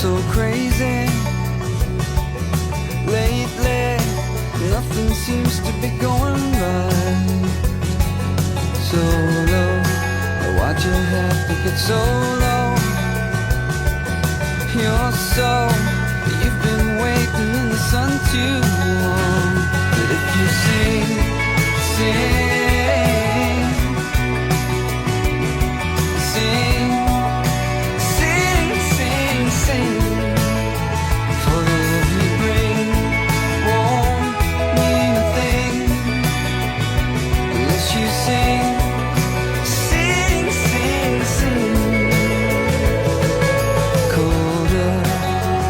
so crazy. Lately, nothing seems to be going right. So low, why'd you have to get so low? You're so, you've been waiting in the sun too long. But if you sing, sing, sing, sing, sing, sing, for the love you bring won't mean a thing unless you sing, sing, sing, sing. Colder,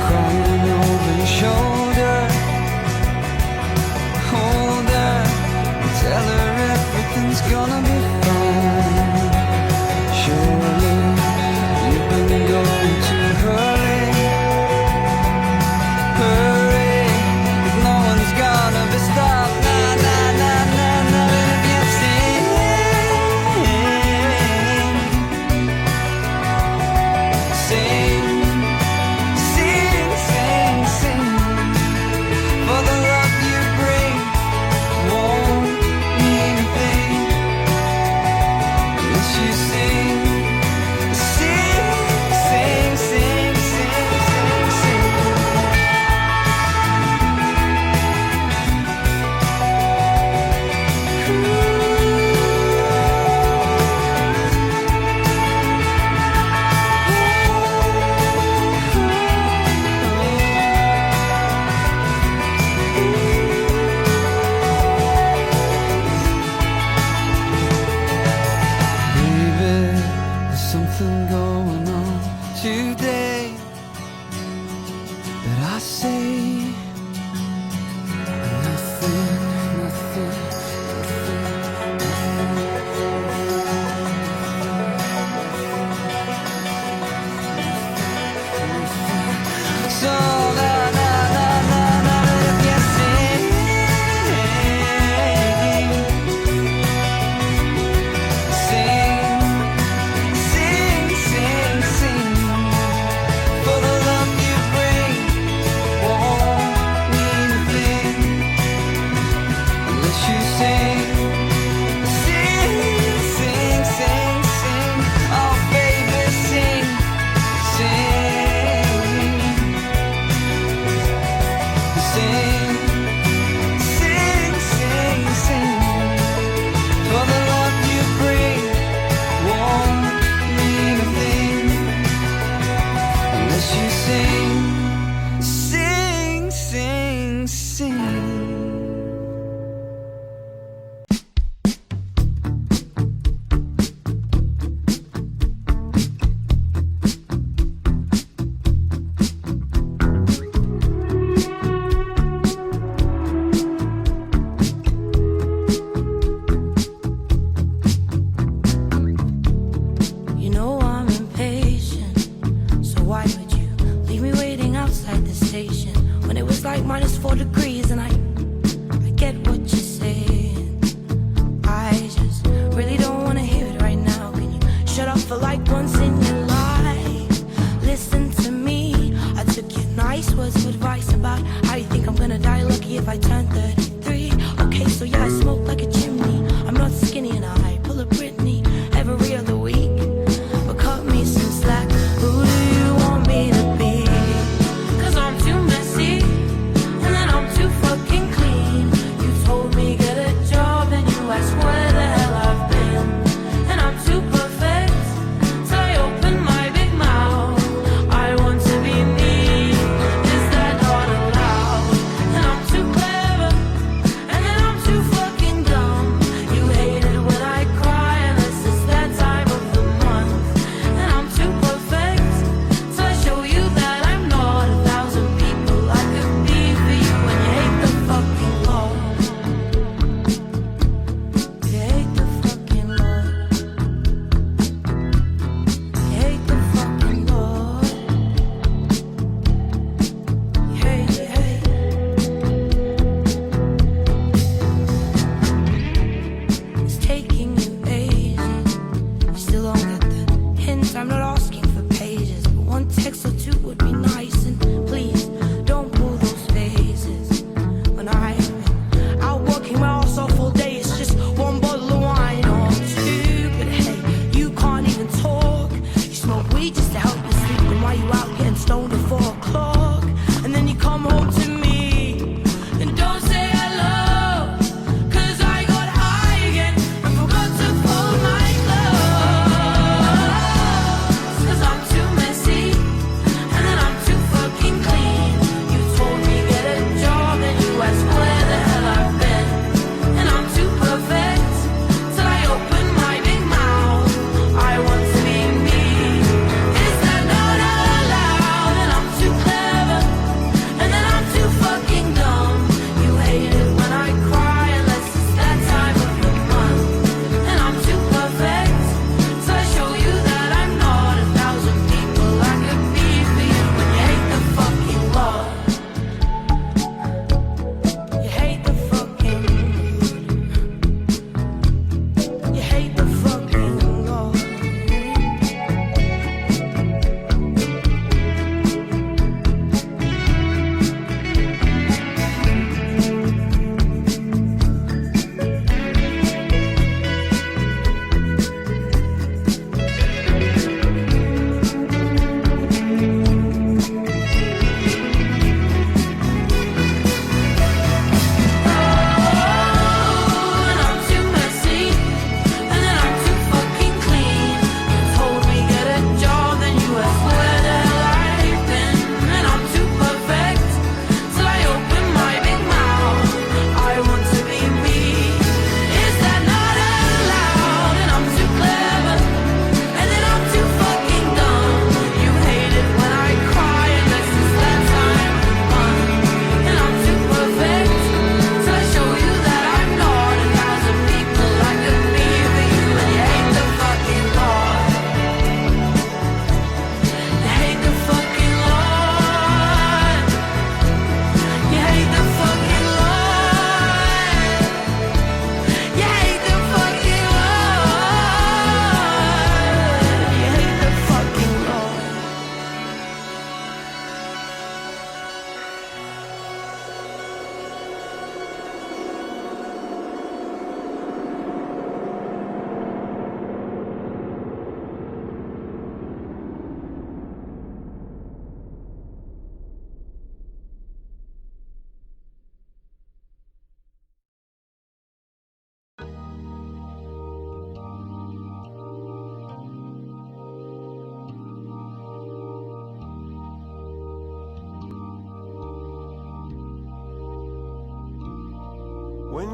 crying over your shoulder. Hold her, tell her everything.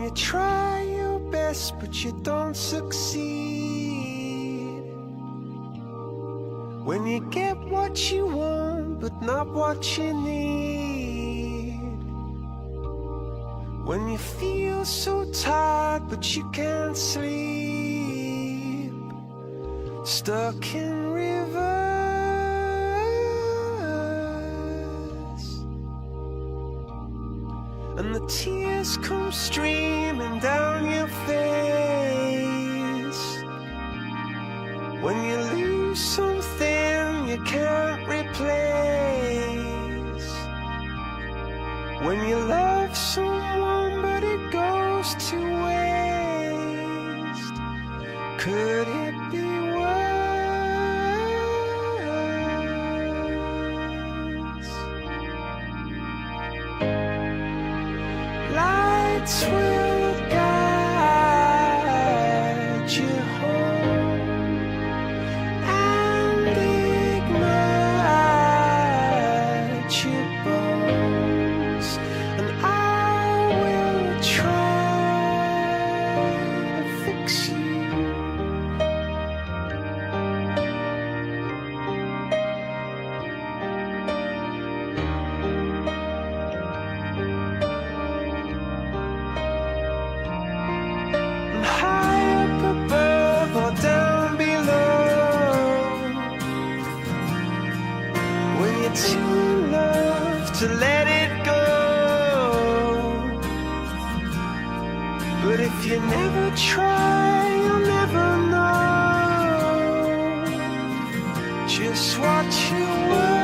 When you try your best but you don't succeed, when you get what you want but not what you need, when you feel so tired but you can't sleep, stuck in rivers, and the tears come streaming down your face, when you lose something you can't replace, when you love someone but it goes to waste, could it be worse? Lights will guide you home and ignite your bones, and I will try to fix you. High up above or down below, when you're too in love to let it go, but if you never try you'll never know just what you were.